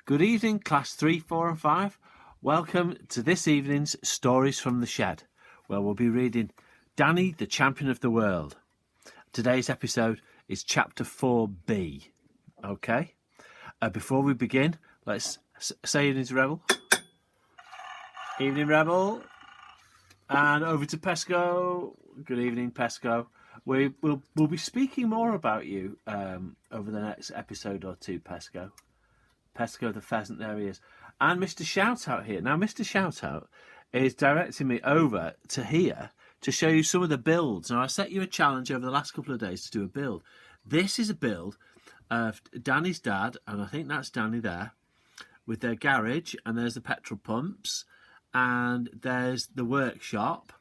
Good evening, Class 3, 4 and 5. Welcome to this evening's Stories from the Shed, where we'll be reading Danny, the Champion of the World. Today's episode is Chapter 4B. Okay? Before we begin, let's say evening to Rebel. Evening, Rebel. And over to Pesco. Good evening, Pesco. We'll be speaking more about you over the next episode or two, Pesco. Pesco the pheasant, there he is. And Mr. Shoutout here. Now, Mr. Shoutout is directing me over to here to show you some of the builds. Now, I set you a challenge over the last couple of days to do a build. This is a build of Danny's dad, and I think that's Danny there, with their garage, and there's the petrol pumps, and there's the workshop,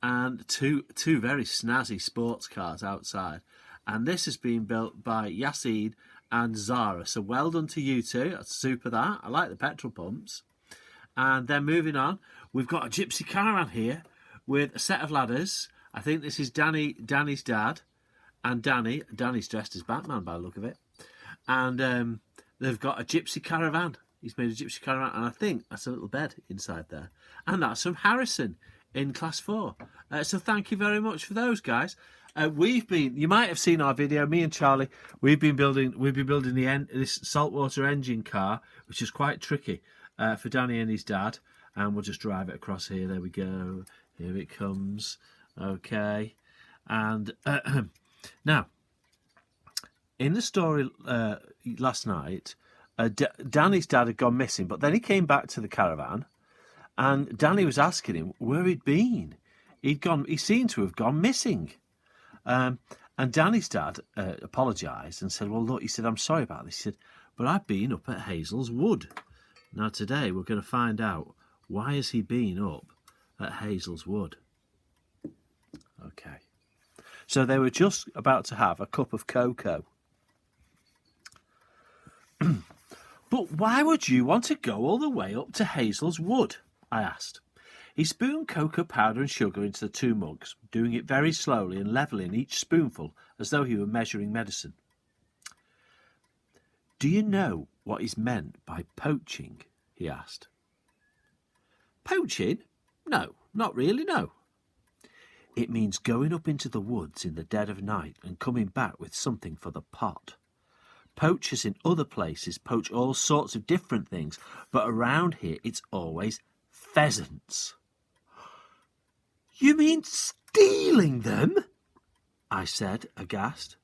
and two very snazzy sports cars outside. And this has been built by Yasid and Zara. So well done to you two. That's super that. I like the petrol pumps. And then moving on, we've got a gypsy caravan here with a set of ladders. I think this is Danny's dad. And Danny's dressed as Batman by the look of it. And they've got a gypsy caravan. He's made a gypsy caravan. And I think that's a little bed inside there. And that's from Harrison in Class 4. So thank you very much for those, guys. You might have seen our video, me and Charlie, we've been building this saltwater engine car, which is quite tricky for Danny and his dad. And we'll just drive it across here. There we go. Here it comes. Okay. And now, in the story last night, Danny's dad had gone missing, but then he came back to the caravan, and Danny was asking him where he'd been. He seemed to have gone missing. And Danny's dad apologised and said, well, look, he said, I'm sorry about this. He said, but I've been up at Hazel's Wood. Now, today we're going to find out why has he been up at Hazel's Wood. Okay. So they were just about to have a cup of cocoa. But why would you want to go all the way up to Hazel's Wood? I asked. He spooned cocoa powder and sugar into the two mugs, doing it very slowly and levelling each spoonful as though he were measuring medicine. Do you know what is meant by poaching? He asked. Poaching? No, not really, no. It means going up into the woods in the dead of night and coming back with something for the pot. Poachers in other places poach all sorts of different things, but around here it's always pheasants. You mean stealing them? I said, aghast.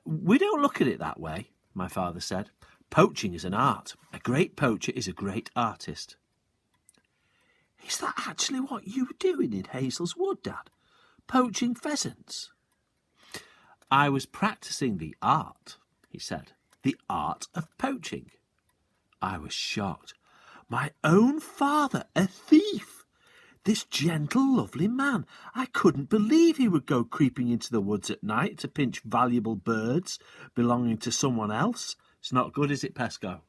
We don't look at it that way, my father said. Poaching is an art. A great poacher is a great artist. Is that actually what you were doing in Hazel's Wood, Dad? Poaching pheasants? I was practising the art, he said. The art of poaching. I was shocked. My own father, a thief! This gentle, lovely man. I couldn't believe he would go creeping into the woods at night to pinch valuable birds belonging to someone else. It's not good, is it, Pesco?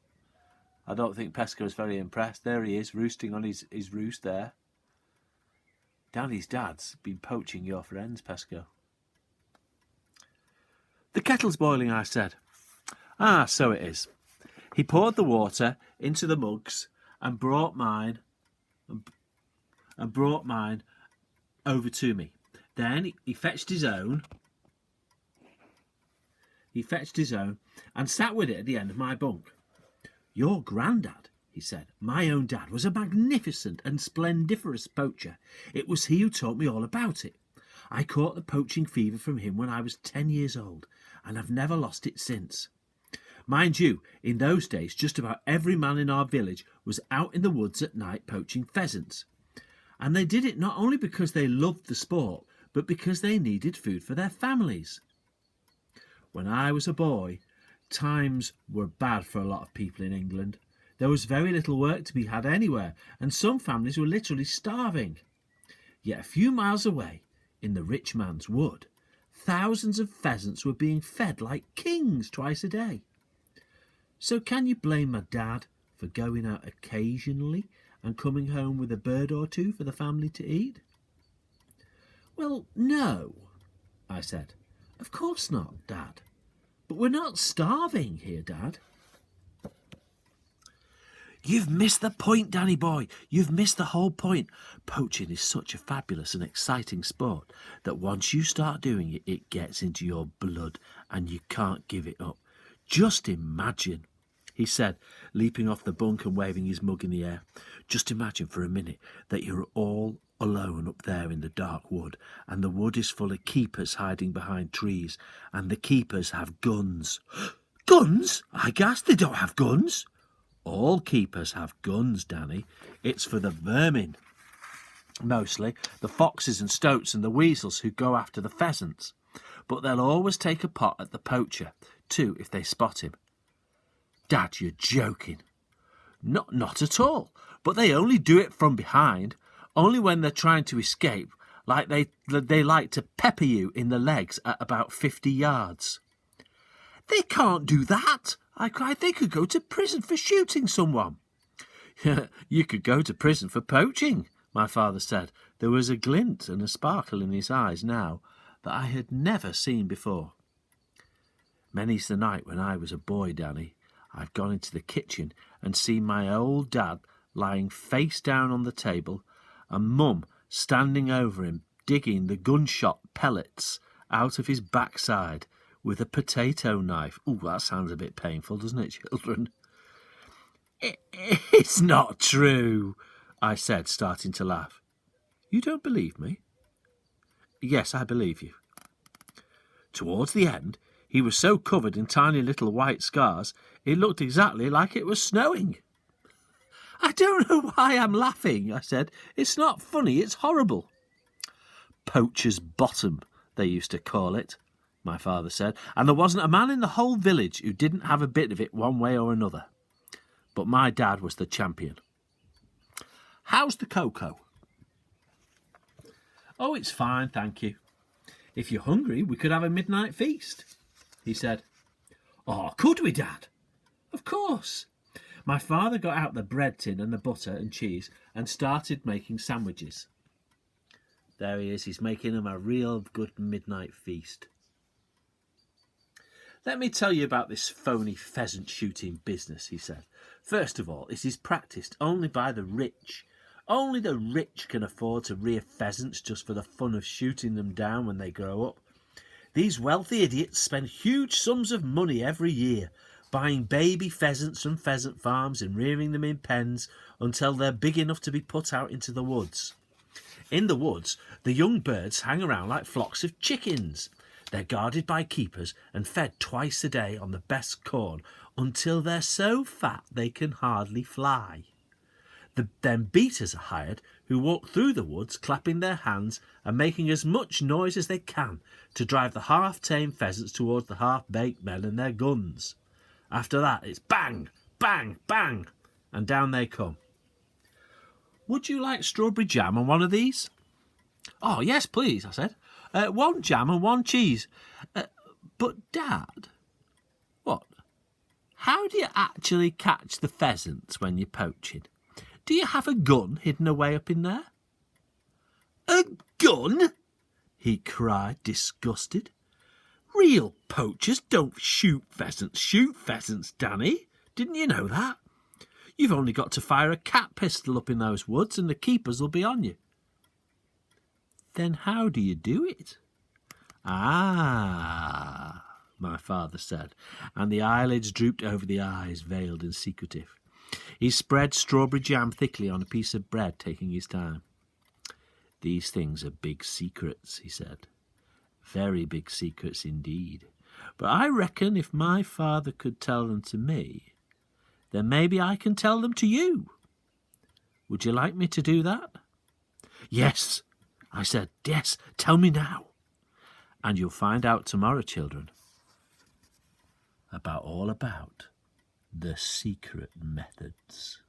I don't think Pesco is very impressed. There he is, roosting on his roost there. Danny's dad's been poaching your friends, Pesco. The kettle's boiling, I said. Ah, so it is. He poured the water into the mugs and brought mine over to me. Then he fetched his own. And sat with it at the end of my bunk. Your granddad, he said, my own dad, was a magnificent and splendiferous poacher. It was he who taught me all about it. I caught the poaching fever from him when I was 10 years old, and I've never lost it since. Mind you, in those days, just about every man in our village was out in the woods at night poaching pheasants. And they did it not only because they loved the sport, but because they needed food for their families. When I was a boy, times were bad for a lot of people in England. There was very little work to be had anywhere, and some families were literally starving. Yet a few miles away, in the rich man's wood, thousands of pheasants were being fed like kings twice a day. So can you blame my dad for going out occasionally and coming home with a bird or two for the family to eat? Well, no, I said. Of course not, Dad. But we're not starving here, Dad. You've missed the point, Danny boy. You've missed the whole point. Poaching is such a fabulous and exciting sport that once you start doing it, it gets into your blood and you can't give it up. Just imagine, he said, leaping off the bunk and waving his mug in the air. Just imagine for a minute that you're all alone up there in the dark wood, and the wood is full of keepers hiding behind trees, and the keepers have guns. Guns? I gasped. They don't have guns. All keepers have guns, Danny. It's for the vermin. Mostly the foxes and stoats and the weasels who go after the pheasants. But they'll always take a pot at the poacher, too, if they spot him. Dad, you're joking. Not at all. But they only do it from behind, only when they're trying to escape, like they like to pepper you in the legs at about 50 yards. They can't do that, I cried. They could go to prison for shooting someone. You could go to prison for poaching, my father said. There was a glint and a sparkle in his eyes now that I had never seen before. Many's the night when I was a boy, Danny, I've gone into the kitchen and seen my old dad lying face down on the table and Mum standing over him, digging the gunshot pellets out of his backside with a potato knife. Ooh, that sounds a bit painful, doesn't it, children? It's not true, I said, starting to laugh. You don't believe me? Yes, I believe you. Towards the end, he was so covered in tiny little white scars, it looked exactly like it was snowing. I don't know why I'm laughing, I said. It's not funny, it's horrible. Poacher's bottom, they used to call it, my father said, and there wasn't a man in the whole village who didn't have a bit of it one way or another. But my dad was the champion. How's the cocoa? Oh, it's fine, thank you. If you're hungry, we could have a midnight feast, he said. Oh, could we, Dad? Of course. My father got out the bread tin and the butter and cheese and started making sandwiches. There he is, he's making them a real good midnight feast. Let me tell you about this phony pheasant shooting business, he said. First of all, it is practised only by the rich. Only the rich can afford to rear pheasants just for the fun of shooting them down when they grow up. These wealthy idiots spend huge sums of money every year buying baby pheasants from pheasant farms and rearing them in pens until they're big enough to be put out into the woods. In the woods, the young birds hang around like flocks of chickens. They're guarded by keepers and fed twice a day on the best corn until they're so fat they can hardly fly. Then beaters are hired who walk through the woods clapping their hands and making as much noise as they can to drive the half-tame pheasants towards the half-baked men and their guns. After that, it's bang, bang, bang, and down they come. Would you like strawberry jam on one of these? Oh, yes, please, I said. One jam and one cheese. But, Dad, what? How do you actually catch the pheasants when you're poaching? Do you have a gun hidden away up in there? A gun? He cried, disgusted. Real poachers don't shoot pheasants, Danny. Didn't you know that? You've only got to fire a cat pistol up in those woods and the keepers will be on you. Then how do you do it? Ah, my father said, and the eyelids drooped over the eyes, veiled and secretive. He spread strawberry jam thickly on a piece of bread, taking his time. These things are big secrets, he said. Very big secrets indeed. But I reckon if my father could tell them to me, then maybe I can tell them to you. Would you like me to do that? Yes, I said. Yes, tell me now. And you'll find out tomorrow, children, all about the secret methods.